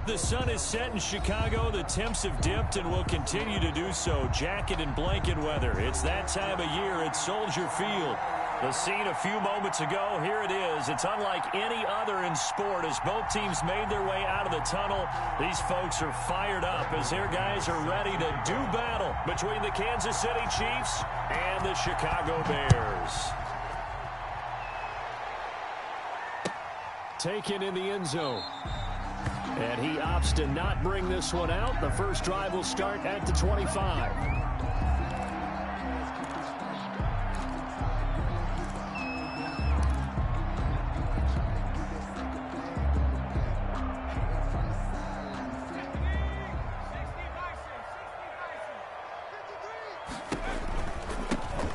The sun is set in Chicago. The temps have dipped and will continue to do so. Jacket and blanket weather. It's that time of year at Soldier Field. The scene a few moments ago, here it is. It's unlike any other in sport as both teams made their way out of the tunnel. These folks are fired up as their guys are ready to do battle between the Kansas City Chiefs and the Chicago Bears. Taken in the end zone. And he opts to not bring this one out. The first drive will start at the 25.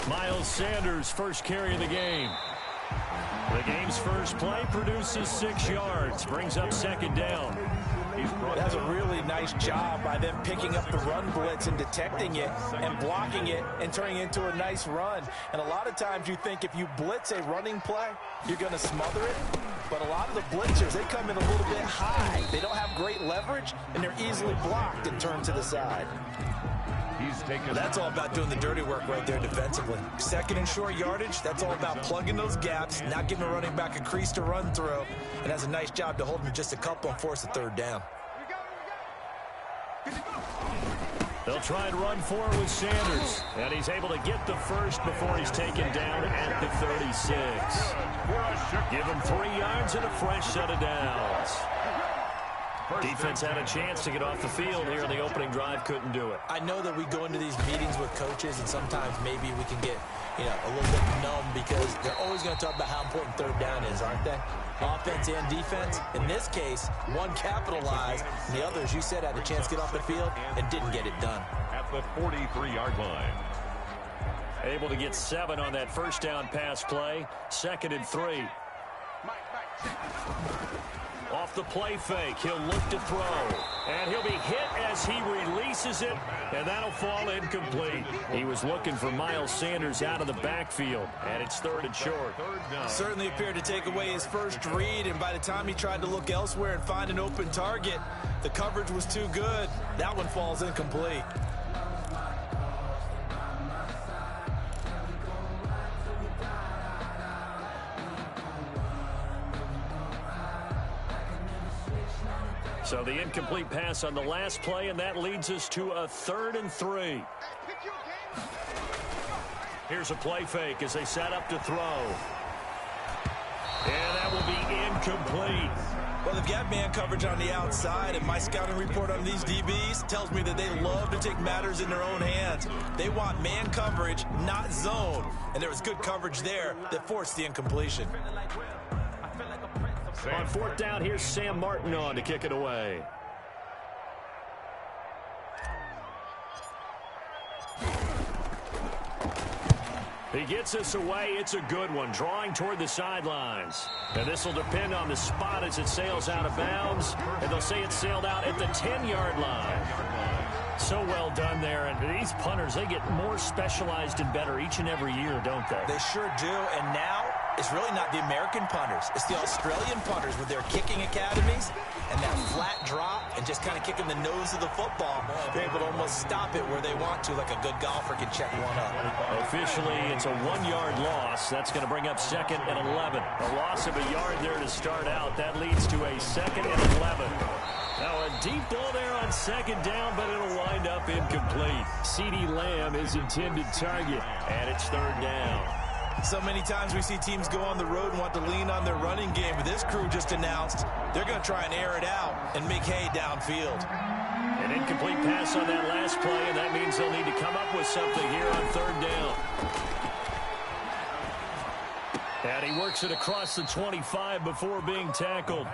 Miles Sanders, first carry of the game. The game's first play produces 6 yards, brings up second down. That's a really nice job by them picking up the run blitz and detecting it and blocking it and turning it into a nice run. And a lot of times you think if you blitz a running play, you're going to smother it. But a lot of the blitzers, they come in a little bit high. They don't have great leverage, and they're easily blocked and turned to the side. That's all about doing the dirty work right there defensively. Second and short yardage, that's all about plugging those gaps, not giving a running back a crease to run through, and has a nice job to hold him to just a couple and force a third down. They'll try and run for it with Sanders, and he's able to get the first before he's taken down at the 36. Give him 3 yards and a fresh set of downs. Defense had a chance to get off the field here in the opening drive, couldn't do it. I know that we go into these meetings with coaches, and sometimes maybe we can get, a little bit numb because they're always going to talk about how important third down is, aren't they? Offense and defense. In this case, one capitalized, and the others, you said, had a chance to get off the field and didn't get it done. At the 43-yard line. Able to get 7 on that first down pass play. 2nd and 3. Off the play fake, he'll look to throw. And he'll be hit as he releases it, and that'll fall incomplete. He was looking for Miles Sanders out of the backfield, and it's 3rd and short. Certainly appeared to take away his first read, and by the time he tried to look elsewhere and find an open target, the coverage was too good. That one falls incomplete. So the incomplete pass on the last play, and that leads us to a 3rd and 3. Here's a play fake as they set up to throw. And that will be incomplete. Well, they've got man coverage on the outside, and my scouting report on these DBs tells me that they love to take matters in their own hands. They want man coverage, not zone. And there was good coverage there that forced the incompletion. On 4th down, here's Sam Martin on to kick it away. He gets us away. It's a good one, drawing toward the sidelines. And this will depend on the spot as it sails out of bounds. And they'll say it sailed out at the 10-yard line. So well done there. And these punters, they get more specialized and better each and every year, don't they? They sure do. And now it's really not the American punters. It's the Australian punters with their kicking academies and that flat drop and just kind of kicking the nose of the football. They're able to almost stop it where they want to, like a good golfer can check one up. Officially, it's a 1-yard loss. That's going to bring up 2nd and 11. A loss of a yard there to start out. That leads to a 2nd and 11. Now a deep ball there on 2nd down, but it'll wind up incomplete. CeeDee Lamb is intended target, and it's 3rd down. So many times we see teams go on the road and want to lean on their running game, but this crew just announced they're going to try and air it out and make hay downfield. An incomplete pass on that last play, and that means they'll need to come up with something here on 3rd down. And he works it across the 25 before being tackled.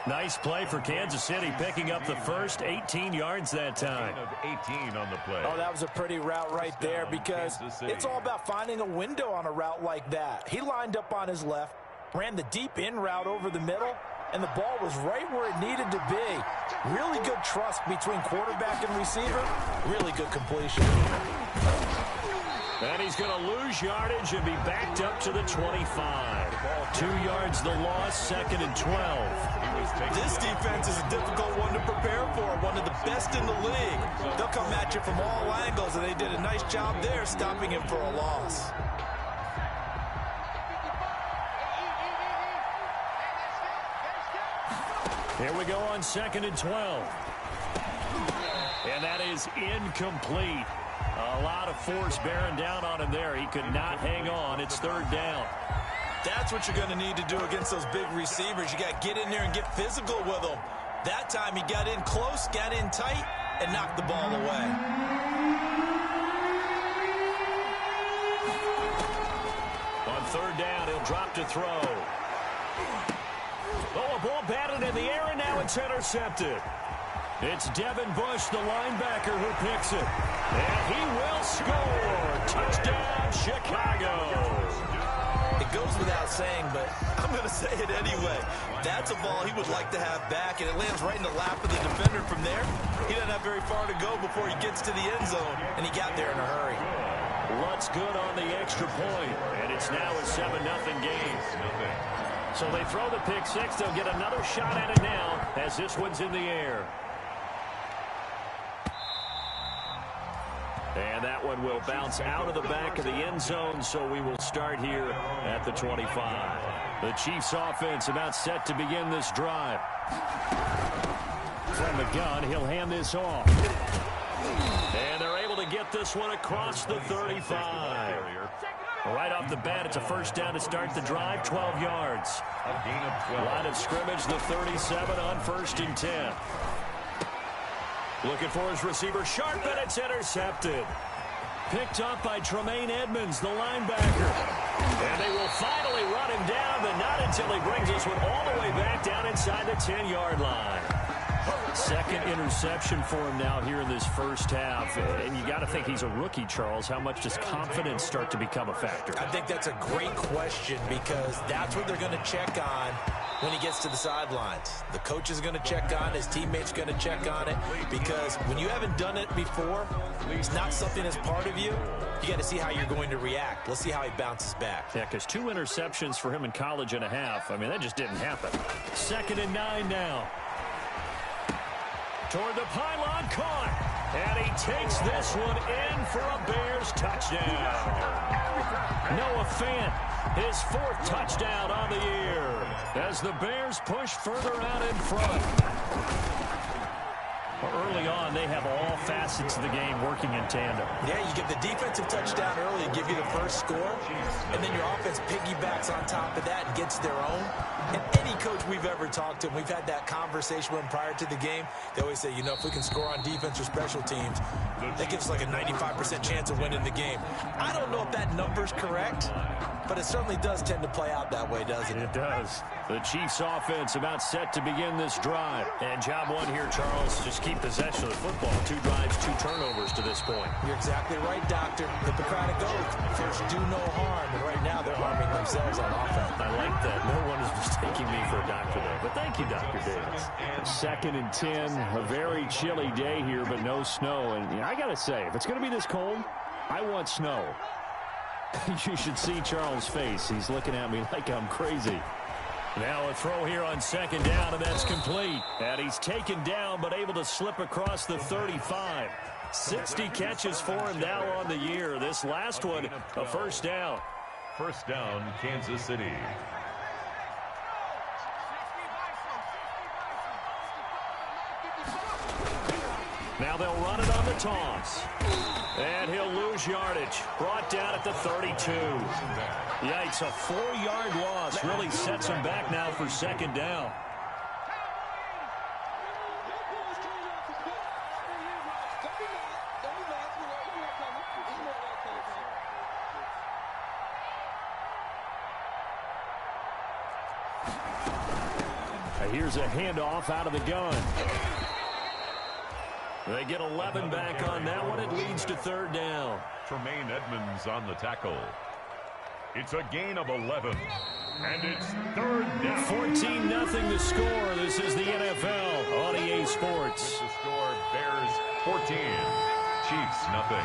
Nice play for Kansas City, picking up the first 18 yards that time. 18 on the play. Oh, that was a pretty route right there because it's all about finding a window on a route like that. He lined up on his left, ran the deep in route over the middle, and the ball was right where it needed to be. Really good trust between quarterback and receiver. Really good completion. And he's going to lose yardage and be backed up to the 25. 2 yards the loss, 2nd and 12. This defense is a difficult one to prepare for, one of the best in the league. They'll come at you from all angles, and they did a nice job there stopping him for a loss. Here we go on 2nd and 12. And that is incomplete. A lot of force bearing down on him there. He could not hang on. It's 3rd down. That's what you're going to need to do against those big receivers. You got to get in there and get physical with them. That time he got in close, got in tight, and knocked the ball away. On 3rd down, he'll drop to throw. Oh, a ball batted in the air, and now it's intercepted. It's Devin Bush, the linebacker, who picks it. And he will score. Touchdown, Chicago. It goes without saying, but I'm going to say it anyway. That's a ball he would like to have back, and it lands right in the lap of the defender from there. He doesn't have very far to go before he gets to the end zone, and he got there in a hurry. Lutz good on the extra point, and it's now a 7-0 game. So they throw the pick six. They'll get another shot at it now as this one's in the air. And that one will bounce out of the back of the end zone, so we will start here at the 25. The Chiefs offense about set to begin this drive. From the gun, he'll hand this off. And they're able to get this one across the 35. Right off the bat, it's a 1st down to start the drive, 12 yards. Line of scrimmage, the 37 on 1st and 10. Looking for his receiver, sharp, and it's intercepted. Picked up by Tremaine Edmonds, the linebacker. And they will finally run him down, but not until he brings this one all the way back down inside the 10-yard line. 2nd interception for him now here in this 1st half. And you got to think he's a rookie, Charles. How much does confidence start to become a factor? I think that's a great question, because that's what they're going to check on when he gets to the sidelines. The coach is going to check on it. His teammates going to check on it, because when you haven't done it before, it's not something that's part of you. You got to see how you're going to react. Let's see how he bounces back. Yeah, because 2 interceptions for him in college and a half. I mean, that just didn't happen. 2nd and 9 now. Toward the pylon, caught. And he takes this one in for a Bears touchdown. Noah Fant, his 4th touchdown on the year, as the Bears push further out in front. Early on, they have all facets of the game working in tandem. Yeah, you get the defensive touchdown early and give you the first score, and then your offense piggybacks on top of that and gets their own. And any coach we've ever talked to, we've had that conversation with them prior to the game, they always say, you know, if we can score on defense or special teams, that gives us like a 95% chance of winning the game. I don't know if that number's correct, but it certainly does tend to play out that way, doesn't it? It does. The Chiefs offense about set to begin this drive. And job one here, Charles, just keep possession of the football. 2 drives, 2 turnovers to this point. You're exactly right, Doctor. Hippocratic oath. First, do no harm. And right now, they're harming themselves on offense. I like that. No one is mistaking me for a doctor there. But thank you, Dr. Davis. 2nd and 10. A very chilly day here, but no snow. And you know, I got to say, if it's going to be this cold, I want snow. You should see Charles' face. He's looking at me like I'm crazy. Now a throw here on 2nd down, and that's complete. And he's taken down, but able to slip across the 35. 60 catches for him now on the year. This last one, a 1st down. 1st down, Kansas City. Now they'll run it on the toss. And he'll lose yardage. Brought down at the 32. Yikes, a 4-yard loss really sets him back now for 2nd down. Here's a handoff out of the gun. They get 11 back on that one. It leads to 3rd down. Tremaine Edmonds on the tackle. It's a gain of 11. And it's 3rd down. 14-0 the score. This is the NFL on EA Sports. The score, Bears 14, Chiefs nothing.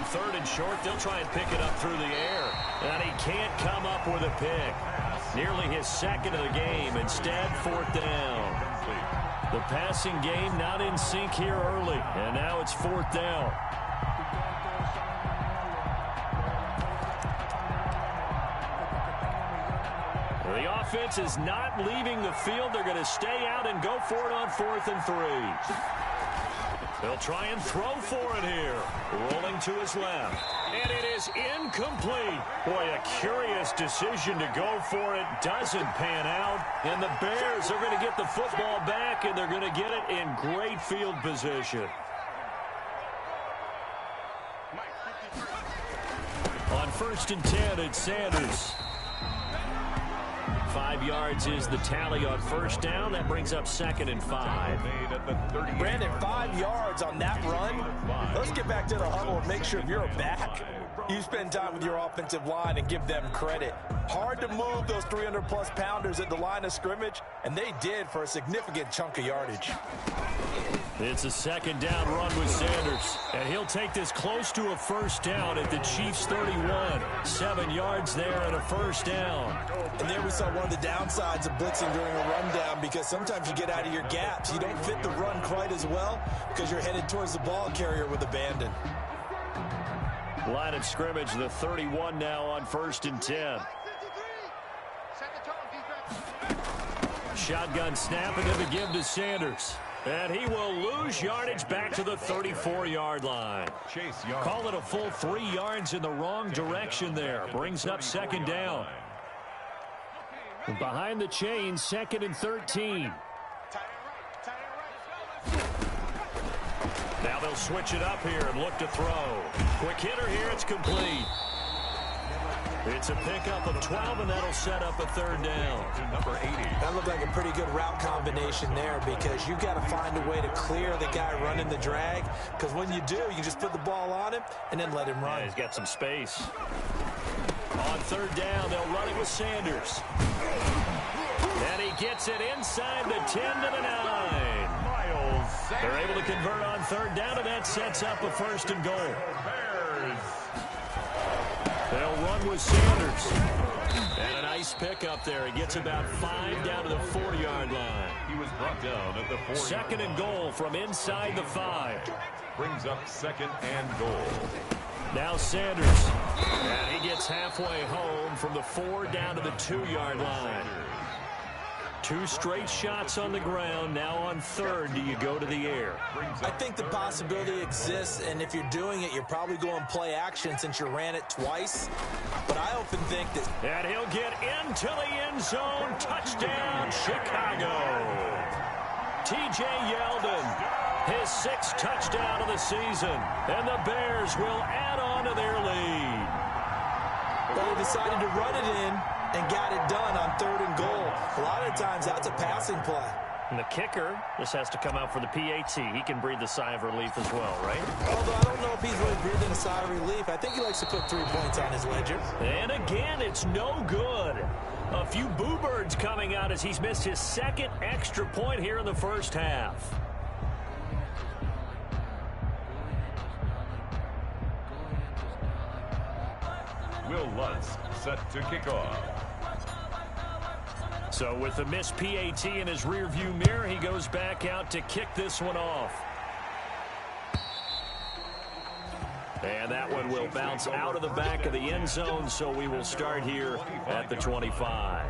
third and short. They'll try and pick it up through the air. And he can't come up with a pick. Nearly his second of the game. Instead, fourth down. The passing game not in sync here early. And now it's fourth down. The offense is not leaving the field. They're going to stay out and go for it on 4th and 3. They'll try and throw for it here. Rolling to his left. And it is incomplete. Boy, a curious decision to go for it. Doesn't pan out. And the Bears are going to get the football back, and they're going to get it in great field position. On 1st and 10, it's Sanders. 5 yards is the tally on first down. That brings up 2nd and 5. Brandon, 5 yards on that run. Let's get back to the huddle and make sure if you're a back, you spend time with your offensive line and give them credit. Hard to move those 300-plus pounders at the line of scrimmage, and they did for a significant chunk of yardage. It's a 2nd down run with Sanders, and he'll take this close to a first down at the Chiefs' 31. 7 yards there and a first down. And there we saw one of the downsides of blitzing during a rundown, because sometimes you get out of your gaps. You don't fit the run quite as well because you're headed towards the ball carrier with abandon. Line of scrimmage, the 31 now on 1st and 10. Shotgun snap, and then the give to Sanders. And he will lose yardage back to the 34-yard line. Call it a full 3 yards in the wrong direction there. Brings up 2nd down. Behind the chains, 2nd and 13. Now they'll switch it up here and look to throw. Quick hitter here, it's complete. It's a pickup of 12, and that'll set up a 3rd down. Number 80. That looked like a pretty good route combination there, because you've got to find a way to clear the guy running the drag, because when you do, you just put the ball on him and then let him run. Yeah, he's got some space. On 3rd down, they'll run it with Sanders. And he gets it inside the 10 to the 9. They're able to convert on 3rd down, and that sets up a 1st and goal. They'll run with Sanders. And a nice pickup there. He gets about 5 down to the 4-yard line. He was brought down at the 4. 2nd and goal from inside the 5. Brings up 2nd and goal. Now Sanders. And he gets halfway home from the 4 down to the 2-yard line. 2 straight shots on the ground. Now on 3rd, do you go to the air? I think the possibility exists, and if you're doing it, you're probably going play action since you ran it twice. But I often think that... And he'll get into the end zone. Touchdown, Chicago. T.J. Yeldon, his 6th touchdown of the season. And the Bears will add on to their lead. Well, they decided to run it in and got it done on 3rd and goal. A lot of times, that's a passing play. And the kicker just has to come out for the PAT. He can breathe a sigh of relief as well, right? Although I don't know if he's really breathing a sigh of relief. I think he likes to put 3 points on his ledger. And again, it's no good. A few boo birds coming out as he's missed his 2nd extra point here in the first half. Will Lutz set to kick off. So with the missed PAT in his rearview mirror, he goes back out to kick this one off. And that one will bounce out of the back of the end zone, so we will start here at the 25.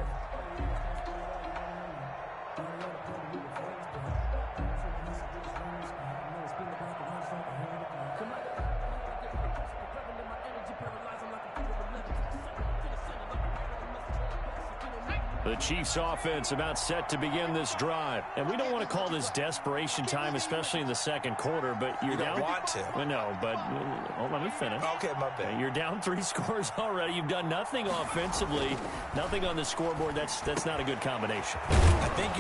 The Chiefs offense about set to begin this drive. And we don't want to call this desperation time, especially in the 2nd quarter, but you're down. You don't want to. Well, no, but let me finish. Okay, my bad. You're down 3 scores already. You've done nothing offensively, nothing on the scoreboard. That's not a good combination. I think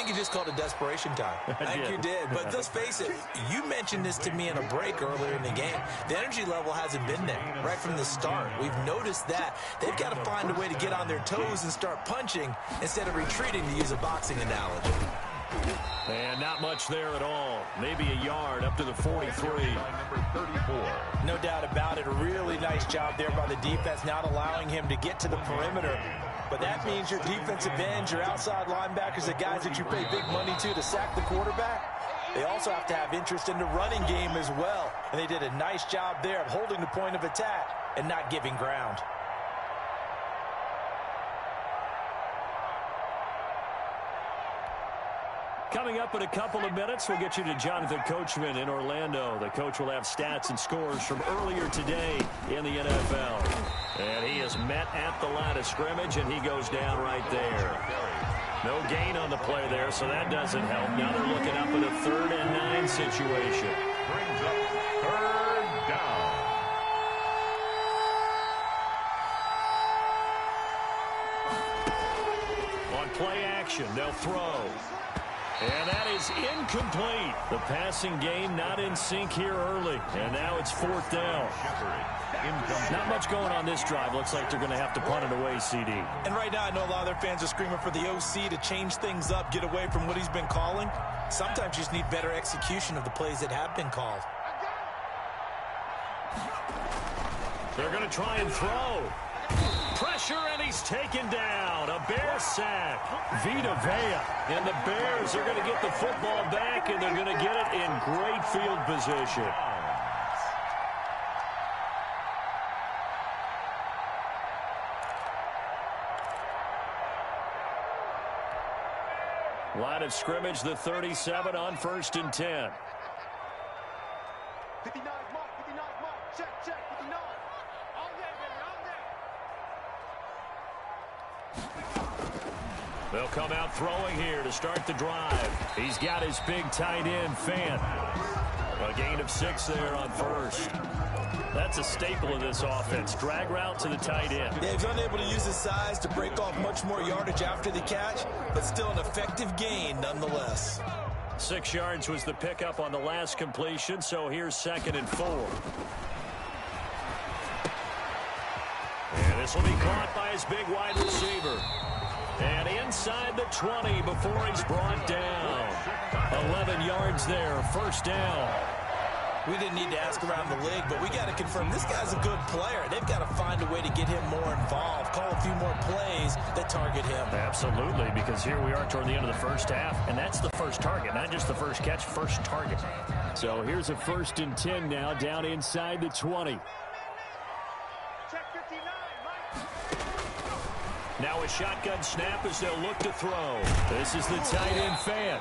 you just called it desperation time. I think you did. But let's face it, you mentioned this to me in a break earlier in the game. The energy level hasn't been there right from the start. We've noticed that. They've got to find a way to get on their toes and start punching instead of retreating, to use a boxing analogy. And not much there at all. Maybe a yard up to the 43. Number 34. No doubt about it. A really nice job there by the defense, not allowing him to get to the perimeter. But that means your defensive ends, your outside linebackers, the guys that you pay big money to sack the quarterback, they also have to have interest in the running game as well. And they did a nice job there of holding the point of attack and not giving ground. Coming up in a couple of minutes, we'll get you to Jonathan Coachman in Orlando. The coach will have stats and scores from earlier today in the NFL. And he is met at the line of scrimmage, and he goes down right there. No gain on the play there, so that doesn't help. Now they're looking up at a 3rd and 9 situation. Brings up 3rd down. On play action, they'll throw. And that is incomplete. The passing game not in sync here early. And now it's 4th down. Not much going on this drive. Looks like they're going to have to punt it away, CD. And right now, I know a lot of their fans are screaming for the OC to change things up, get away from what he's been calling. Sometimes you just need better execution of the plays that have been called. They're going to try and throw. Pressure, and he's taken down. A Bear sack. Vita Vea. And the Bears are going to get the football back, and they're going to get it in great field position. Line of scrimmage, the 37 on 1st and 10. 59 mark, 59 mark. Check, 59. All day, baby, all day. They'll come out throwing here to start the drive. He's got his big tight end, Fant. A gain of 6 there on 1st. That's a staple of this offense. Drag route to the tight end. Yeah, he's unable to use his size to break off much more yardage after the catch, but still an effective gain nonetheless. 6 yards was the pickup on the last completion, so here's 2nd and 4. And this will be caught by his big wide receiver. And inside the 20 before he's brought down. 11 yards there, 1st down. We didn't need to ask around the league, but we got to confirm this guy's a good player. They've got to find a way to get him more involved, call a few more plays that target him. Absolutely, because here we are toward the end of the first half, and that's the first target, not just the first catch, first target. So here's a 1st and 10 now, down inside the 20. Check 59, Mike. Now a shotgun snap as they'll look to throw. This is the tight end, Fant.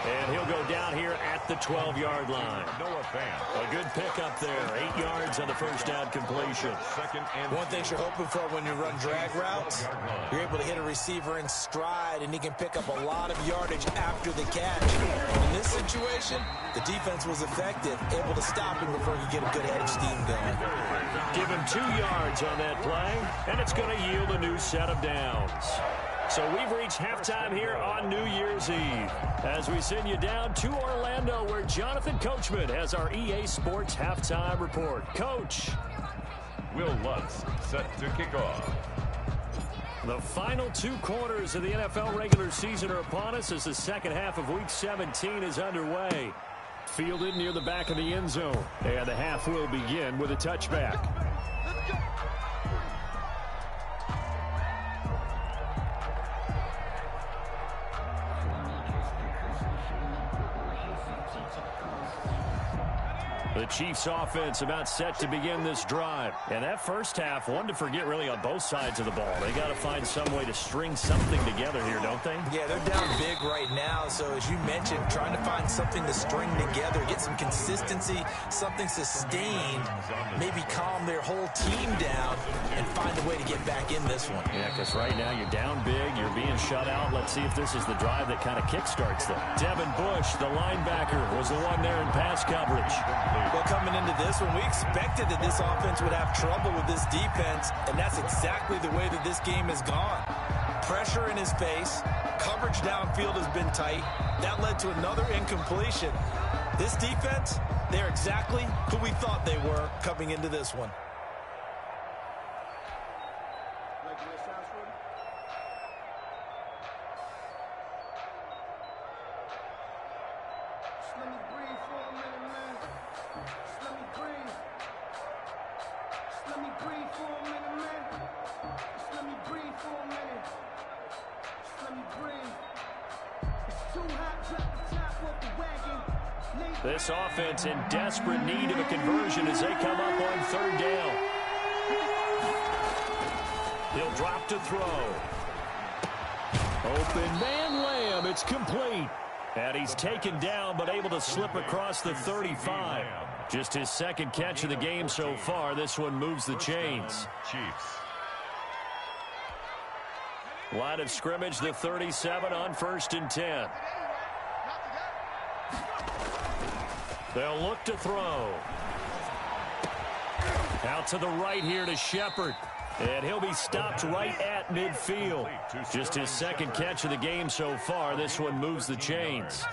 And he'll go down here at the 12-yard line. Noah Fant. A good pickup there. 8 yards on the 1st down completion. 2nd and One thing you're hoping for when you run drag routes, you're able to hit a receiver in stride, and he can pick up a lot of yardage after the catch. In this situation, the defense was effective, able to stop him before he could get a good head of steam going. Give him 2 yards on that play, and it's going to yield a new set of downs. So we've reached halftime here on New Year's Eve as we send you down to Orlando where Jonathan Coachman has our EA Sports Halftime Report. Coach. Will Lutz set to kick off. The final 2 quarters of the NFL regular season are upon us as the second half of Week 17 is underway. Fielded near the back of the end zone, and the half will begin with a touchback. The Chiefs offense about set to begin this drive. And that first half, one to forget really on both sides of the ball. They got to find some way to string something together here, don't they? Yeah, they're down big right now. So as you mentioned, trying to find something to string together, get some consistency, something sustained, maybe calm their whole team down and find a way to get back in this one. Yeah, because right now you're down big, you're being shut out. Let's see if this is the drive that kind of kickstarts them. Devin Bush, the linebacker, was the one there in pass coverage. Well, coming into this one, we expected that this offense would have trouble with this defense, and that's exactly the way that this game has gone. Pressure in his face, coverage downfield has been tight. That led to another incompletion. This defense, they're exactly who we thought they were coming into this one. let me breathe for a minute, man. Just let me breathe. Just let me breathe for a minute, man. Just let me breathe for a minute. Just let me breathe. It's too hot, drop the top off the wagon. This offense in desperate need of a conversion as they come up on third down. He'll drop to throw. Open man Lamb. It's complete. And he's taken down but able to slip across the 35. Just his second catch of the game so far. This one moves the chains. Chiefs. Line of scrimmage, the 37 on 1st and 10. They'll look to throw. Out to the right here to Shepard. And he'll be stopped right at midfield. Just his second catch of the game so far. This one moves the chains.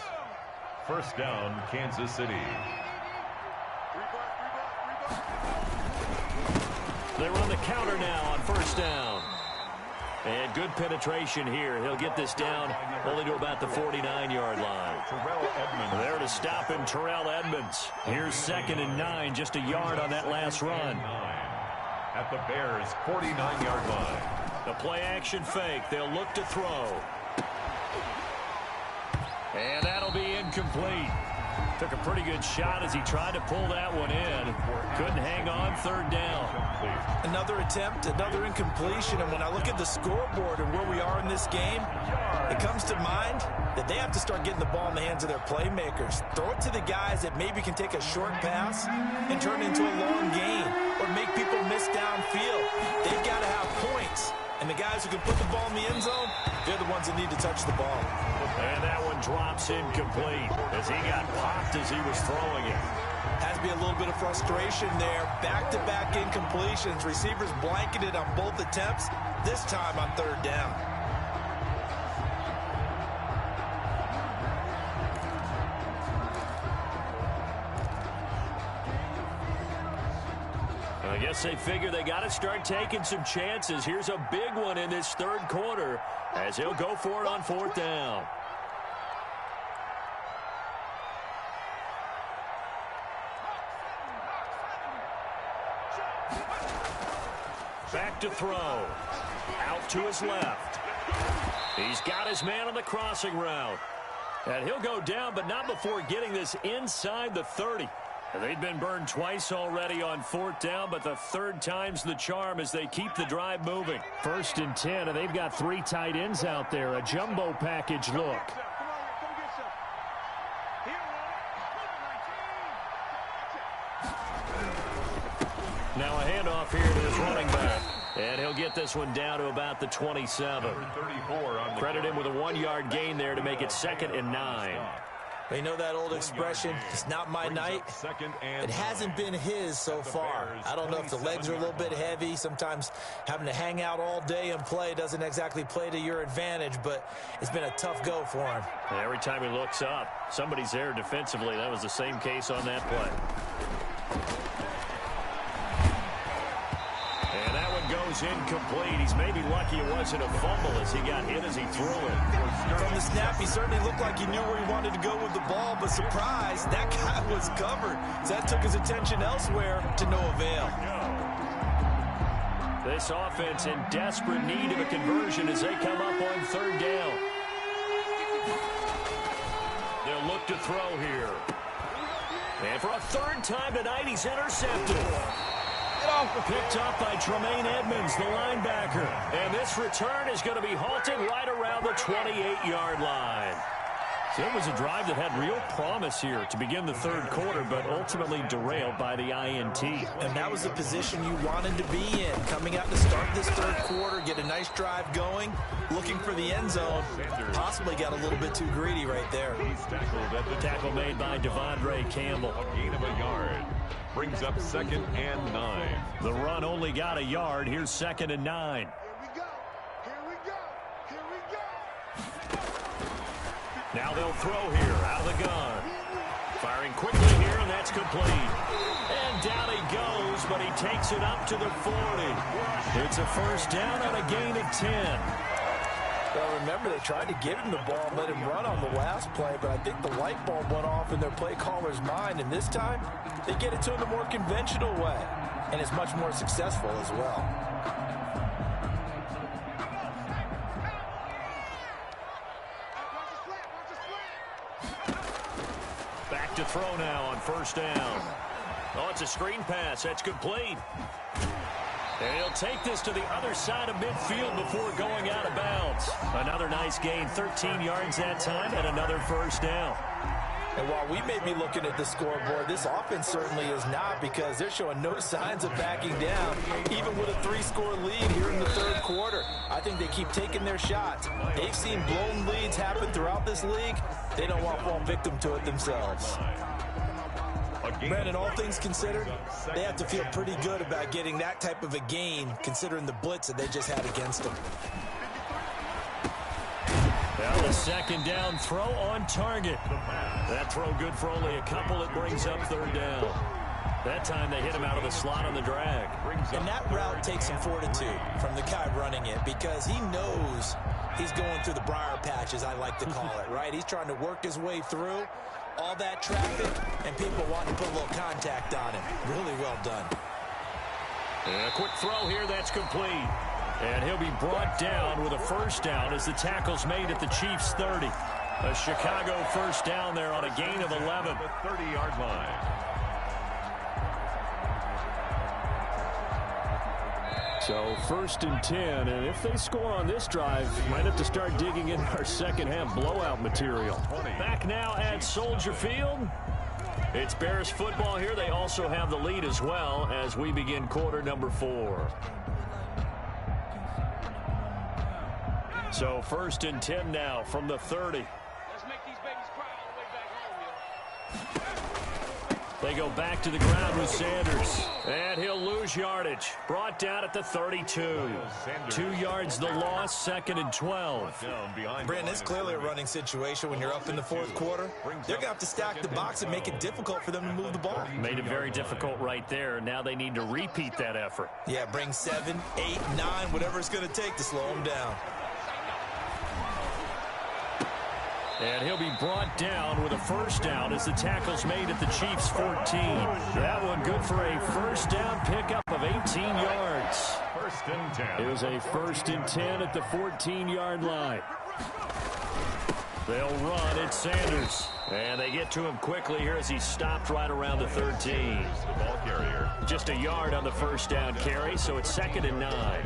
First down, Kansas City. They run the counter now on first down. And good penetration here. He'll get this down only to about the 49-yard line. There to stop him, Terrell Edmonds. Here's 2nd and 9, just a yard on that last run. At the Bears' 49-yard line. The play action fake. They'll look to throw. And that'll be incomplete. Took a pretty good shot as he tried to pull that one in. Couldn't hang on, third down. Another attempt, another incompletion, and when I look at the scoreboard and where we are in this game, it comes to mind that they have to start getting the ball in the hands of their playmakers. Throw it to the guys that maybe can take a short pass and turn it into a long gain or make people miss downfield. They've got to have points, and the guys who can put the ball in the end zone, they're the ones that need to touch the ball. And that one drops incomplete as he got popped as he was throwing it. Has to be a little bit of frustration there. Back-to-back incompletions. Receivers blanketed on both attempts, this time on third down. I guess they figure they got to start taking some chances. Here's a big one in this third quarter as he'll go for it on fourth down. Back to throw. Out to his left. He's got his man on the crossing route. And he'll go down, but not before getting this inside the 30. And they've been burned twice already on fourth down, but the third time's the charm as they keep the drive moving. 1st and 10, and they've got 3 tight ends out there. A jumbo package look. Now a handoff here to his running back. And he'll get this one down to about the 27. Credit him with a 1-yard gain there to make it 2nd and 9. You know that old expression, it's not my night. It hasn't been his so far. I don't know if the legs are a little bit heavy. Sometimes having to hang out all day and play doesn't exactly play to your advantage, but it's been a tough go for him. And every time he looks up, somebody's there defensively. That was the same case on that play. And that one goes incomplete. He's maybe lucky it wasn't a fumble as he got hit as he threw it. From the snap, he certainly looked like he knew where he wanted to go with the ball, but surprise, that guy was covered. So that took his attention elsewhere to no avail. This offense in desperate need of a conversion as they come up on third down. They'll look to throw here. And for a third time tonight, he's intercepted. Picked up by Tremaine Edmonds, the linebacker. And this return is going to be halted right around the 28-yard line. So it was a drive that had real promise here to begin the third quarter, but ultimately derailed by the INT. And that was the position you wanted to be in. Coming out to start this third quarter, get a nice drive going, looking for the end zone. Possibly got a little bit too greedy right there. He's tackled at the Tackle made by Devondre Campbell. A gain of a yard. Brings up 2nd and 9. The run only got a yard. Here's 2nd and 9. Here we go. Here we go. Here we go. Now they'll throw here out of the gun. Firing quickly here, and that's complete. And down he goes, but he takes it up to the 40. It's a first down on a gain of 10. Well, remember, they tried to give him the ball and let him run on the last play, but I think the light bulb went off in their play caller's mind, and this time they get it to him the more conventional way, and it's much more successful as well. Back to throw now on first down. Oh, it's a screen pass. That's complete. And he'll take this to the other side of midfield before going out of bounds. Another nice gain, 13 yards that time, and another first down. And while we may be looking at the scoreboard, this offense certainly is not, because they're showing no signs of backing down, even with a 3-score lead here in the third quarter. I think they keep taking their shots. They've seen blown leads happen throughout this league. They don't want to fall victim to it themselves. Brandon, all things considered, they have to feel pretty good about getting that type of a gain, considering the blitz that they just had against them. Well, the second down throw on target. That throw good for only a couple. It brings up third down. That time they hit him out of the slot on the drag. And that route takes some fortitude from the guy running it, because he knows he's going through the briar patch, as I like to call it, right? He's trying to work his way through all that traffic, and people want to put a little contact on him. Really well done. And a quick throw here, that's complete. And he'll be brought down with a first down as the tackle's made at the Chiefs' 30. A Chicago first down there on a gain of 11. The 30-yard line. So first and 10, and if they score on this drive, might have to start digging in our second half blowout material. Back now at Soldier Field. It's Bears football here. They also have the lead as well as we begin quarter number 4. So first and 10 now from the 30. Let's make these babies cry all the way back home, yo. They go back to the ground with Sanders. And he'll lose yardage. Brought down at the 32. 2 yards the loss, second and 12. Brandon, it's clearly a running situation when you're up in the fourth quarter. They're going to have to stack the box and make it difficult for them to move the ball. Made it very difficult right there. Now they need to repeat that effort. Yeah, bring 7, 8, 9, whatever it's going to take to slow them down. And he'll be brought down with a first down as the tackle's made at the Chiefs' 14. That one good for a first down pickup of 18 yards. First and 10. It was a first and 10 at the 14-yard line. They'll run at Sanders. And they get to him quickly here as he stopped right around the 13. The ball carrier. Just a yard on the first down carry, so it's second and 9.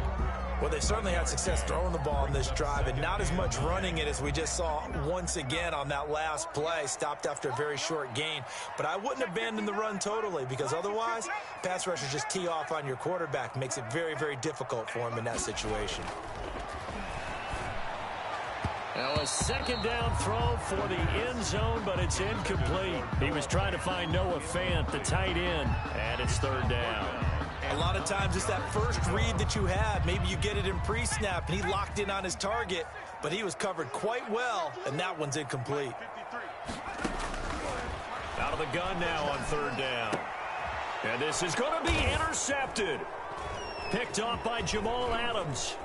Well, they certainly had success throwing the ball in this drive, and not as much running it as we just saw once again on that last play. Stopped after a very short gain. But I wouldn't abandon the run totally, because otherwise, pass rushers just tee off on your quarterback. Makes it very, very difficult for him in that situation. Now a second down throw for the end zone, but it's incomplete. He was trying to find Noah Fant, the tight end, and it's third down. A lot of times it's that first read that you have. Maybe you get it in pre-snap, and he locked in on his target, but he was covered quite well, and that one's incomplete. Out of the gun now on third down. And this is going to be intercepted. Picked off by Jamal Adams.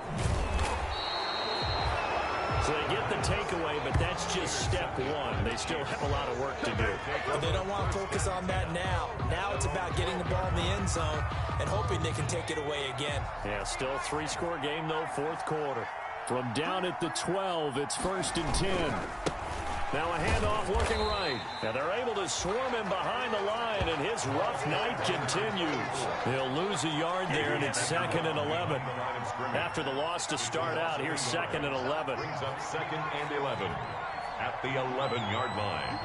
So they get the takeaway, but that's just step one. They still have a lot of work to do. But they don't want to focus on that now. Now it's about getting the ball in the end zone and hoping they can take it away again. Yeah, still a 3-score game, though, fourth quarter. From down at the 12, it's first and 10. Now a handoff looking right. And they're able to swarm him behind the line, and his rough night continues. He'll lose a yard there, and it's second and 11. After the loss to start out, here's second and 11. Brings up second and 11 at the 11-yard line.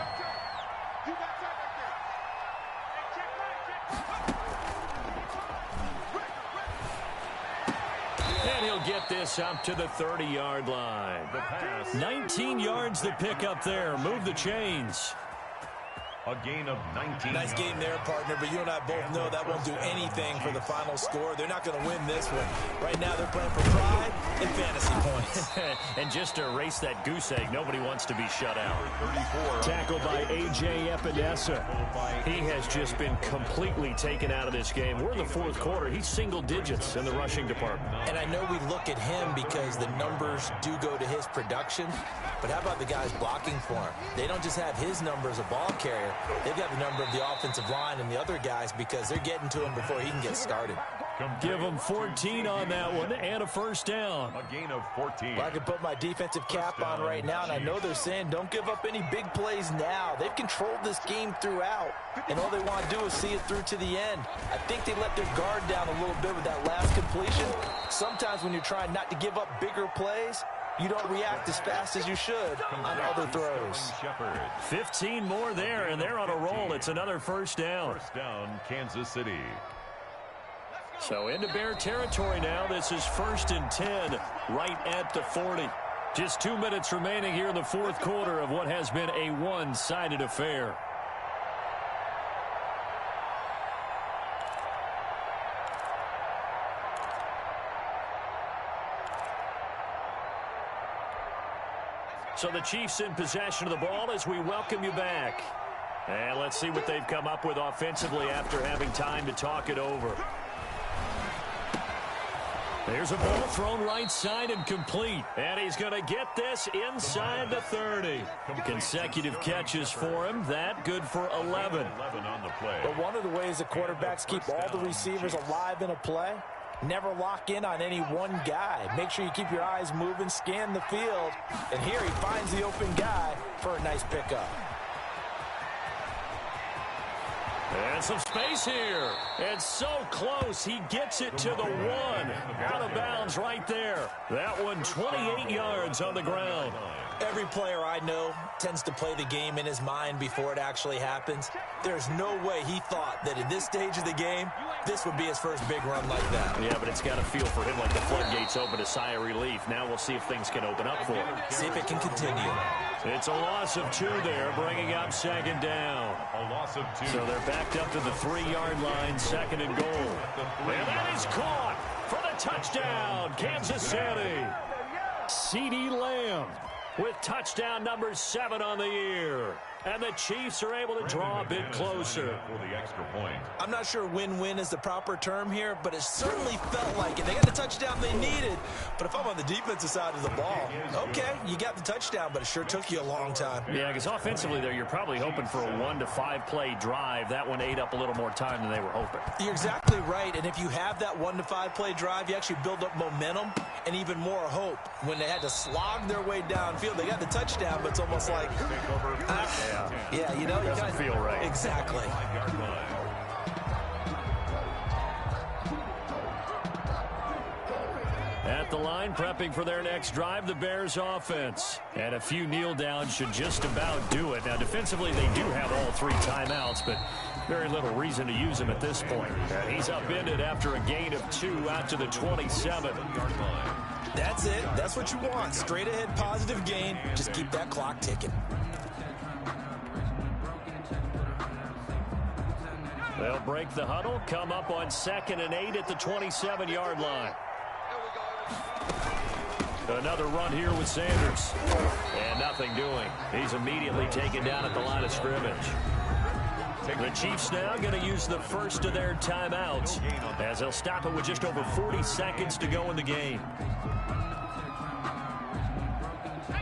And he'll get this up to the 30-yard line. The pass. 19 yards to pick up there. Move the chains. A gain of 19. Nice game there, partner, but you and I both know that won't do anything for the final score. They're not going to win this one. Right now, they're playing for pride and fantasy points. And just to erase that goose egg, nobody wants to be shut out. 34. Tackled by A.J. Epinesa. He has just been completely taken out of this game. We're in the fourth quarter. He's single digits in the rushing department. And I know we look at him because the numbers do go to his production, but how about the guys blocking for him? They don't just have his number as a ball carrier. They've got the number of the offensive line and the other guys because they're getting to him before he can get started. Give him 14 on that one and a first down. A gain of 14. Well, I can put my defensive cap on right now, and I know they're saying don't give up any big plays now. They've controlled this game throughout, and all they want to do is see it through to the end. I think they let their guard down a little bit with that last completion. Sometimes when you're trying not to give up bigger plays, you don't react as fast as you should on other throws. 15 more there, and they're on a roll. It's another first down. First down, Kansas City. So into Bear territory now. This is 1st and 10, right at the 40. Just 2 minutes remaining here in the fourth quarter of what has been a one-sided affair. So the Chiefs in possession of the ball as we welcome you back. And let's see what they've come up with offensively after having time to talk it over. There's a ball thrown right side and complete. And he's going to get this inside the 30. Consecutive catches for him. That good for 11. 11 on the play. But one of the ways the quarterbacks keep all the receivers alive in a play, never lock in on any one guy. Make sure you keep your eyes moving, scan the field. And here he finds the open guy for a nice pickup. And some space here. It's so close. He gets it to the 1. Out of bounds right there. That one 28 yards on the ground. Every player I know tends to play the game in his mind before it actually happens. There's no way he thought that at this stage of the game, this would be his first big run like that. Yeah, but it's got to feel for him like the floodgates open, a sigh of relief. Now we'll see if things can open up for him. See if it can continue. It's a loss of 2 there, bringing up 2nd down. A loss of 2. So they're backed up to the 3-yard line, 2nd and goal. And that is caught for the touchdown, Kansas City. CeeDee Lamb with touchdown number 7 on the year. And the Chiefs are able to draw a bit closer. For the extra point. I'm not sure win-win is the proper term here, but it certainly felt like it. They got the touchdown they needed. But if I'm on the defensive side of the ball, okay, you got the touchdown, but it sure took you a long time. Yeah, because offensively there, you're probably hoping for a 1 to 5 play drive. That one ate up a little more time than they were hoping. You're exactly right, and if you have that 1 to 5 play drive, you actually build up momentum and even more hope. When they had to slog their way downfield, they got the touchdown, but it's almost like, yeah, you know, you doesn't feel right. Exactly. At the line, prepping for their next drive, the Bears offense. And a few kneel downs should just about do it. Now, defensively, they do have all 3 timeouts, but very little reason to use them at this point. He's upended after a gain of 2 out to the 27-yard line. That's it. That's what you want. Straight ahead positive gain. Just keep that clock ticking. They'll break the huddle, come up on 2nd and 8 at the 27-yard line. Another run here with Sanders. And nothing doing. He's immediately taken down at the line of scrimmage. The Chiefs now going to use the first of their timeouts as they'll stop it with just over 40 seconds to go in the game.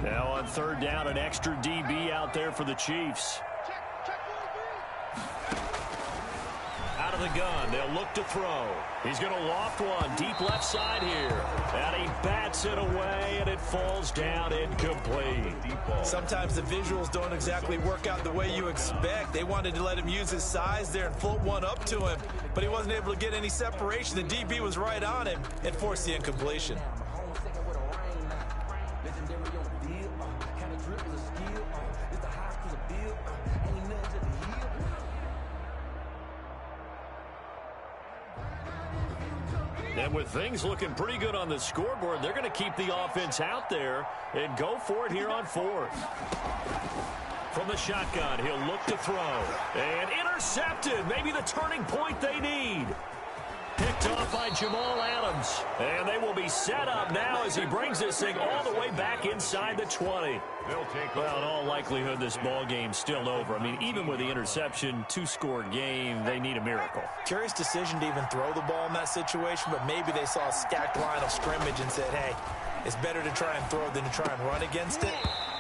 Now on 3rd down, an extra DB out there for the Chiefs. Out of the gun, they'll look to throw. He's going to loft one deep left side here. And he bats it away, and it falls down incomplete. Sometimes the visuals don't exactly work out the way you expect. They wanted to let him use his size there and float one up to him, but he wasn't able to get any separation. The DB was right on him and forced the incompletion. And with things looking pretty good on the scoreboard, they're going to keep the offense out there and go for it here on 4th. From the shotgun, he'll look to throw. And intercepted. Maybe the turning point they need. Picked off by Jamal Adams. And they will be set up now as he brings this thing all the way back inside the 20. Well, in all likelihood, this ball game's still over. I mean, even with the interception, two-score game, they need a miracle. Curious decision to even throw the ball in that situation, but maybe they saw a stacked line of scrimmage and said, hey, it's better to try and throw than to try and run against it.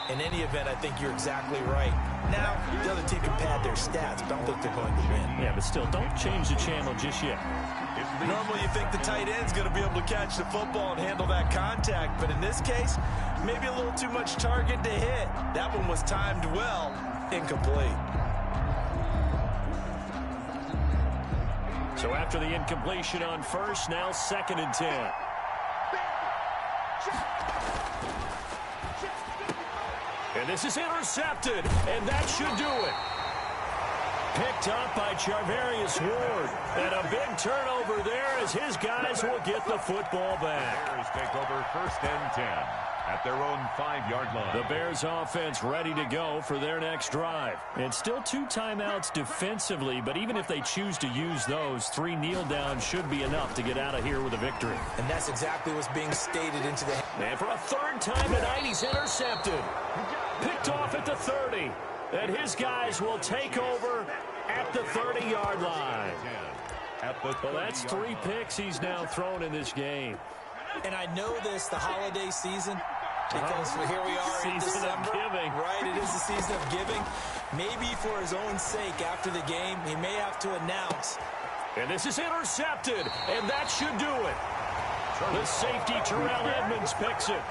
In any event, I think you're exactly right. Now, the other team can pad their stats, but I don't think they're going to win. Yeah, but still, don't change the channel just yet. Normally, you think the tight end's going to be able to catch the football and handle that contact, but in this case, maybe a little too much target to hit. That one was timed well, incomplete. So after the incompletion on first, now 2nd and 10. And this is intercepted, and that should do it. Picked up by Charvarius Ward. And a big turnover there as his guys will get the football back. Bears take over 1st and 10 at their own 5-yard line. The Bears offense ready to go for their next drive. And still 2 timeouts defensively, but even if they choose to use those, 3 kneel downs should be enough to get out of here with a victory. And that's exactly what's being stated into the... And for a 3rd time tonight, he's intercepted. Picked off at the 30. And his guys will take over at the 30-yard line. Well, that's 3 picks he's now thrown in this game. And I know this, the holiday season, because here we are in Season December. of giving. Right, it is the season of giving. Maybe for his own sake after the game, he may have to announce. And this is intercepted, and that should do it. The safety, Terrell Edmonds, picks it.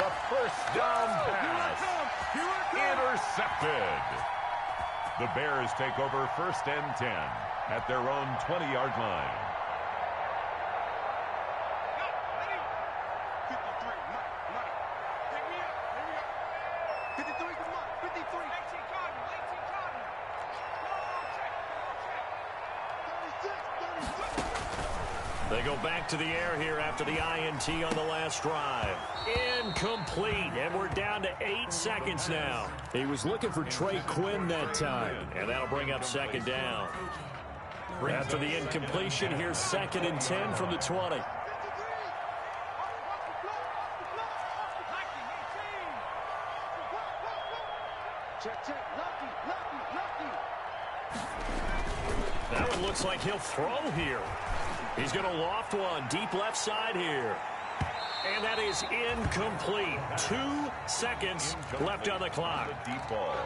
The first down pass. Intercepted. The Bears take over 1st and 10 at their own 20-yard line. They go back to the air here after the INT on the last drive. Incomplete, and we're down to 8 seconds now. He was looking for Trey Quinn that time, and that'll bring up 2nd down. After the incompletion, here's 2nd and 10 from the 20. That one looks like he'll throw here. He's going to loft one deep left side here. And that is incomplete. 2 seconds left on the clock. Deep ball.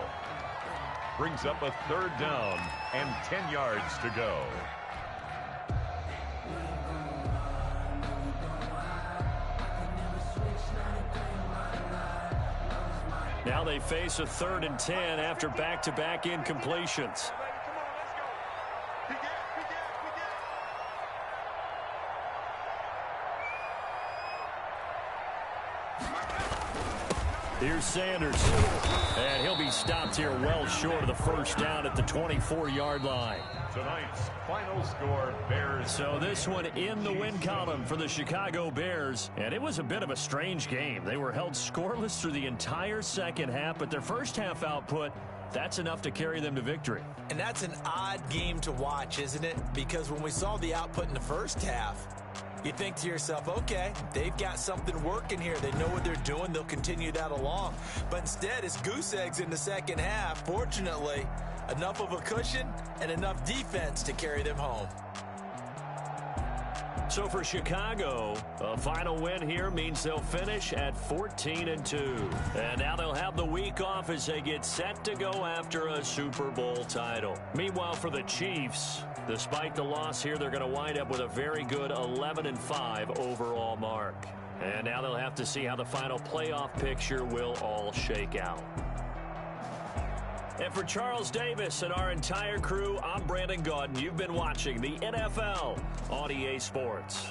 Brings up a 3rd down and 10 yards to go. Now they face a 3rd and 10 after back-to-back incompletions. Here's Sanders. And he'll be stopped here well short of the 1st down at the 24-yard line. Tonight's final score, Bears. So this one in the win column for the Chicago Bears. And it was a bit of a strange game. They were held scoreless through the entire 2nd half, but their 1st half output, that's enough to carry them to victory. And that's an odd game to watch, isn't it? Because when we saw the output in the 1st half, you think to yourself, okay, they've got something working here. They know what they're doing. They'll continue that along. But instead, it's goose eggs in the 2nd half. Fortunately, enough of a cushion and enough defense to carry them home. So for Chicago, a final win here means they'll finish at 14-2. And now they'll have the week off as they get set to go after a Super Bowl title. Meanwhile, for the Chiefs, despite the loss here, they're going to wind up with a very good 11-5 overall mark. And now they'll have to see how the final playoff picture will all shake out. And for Charles Davis and our entire crew, I'm Brandon Gaudin. You've been watching the NFL on EA Sports.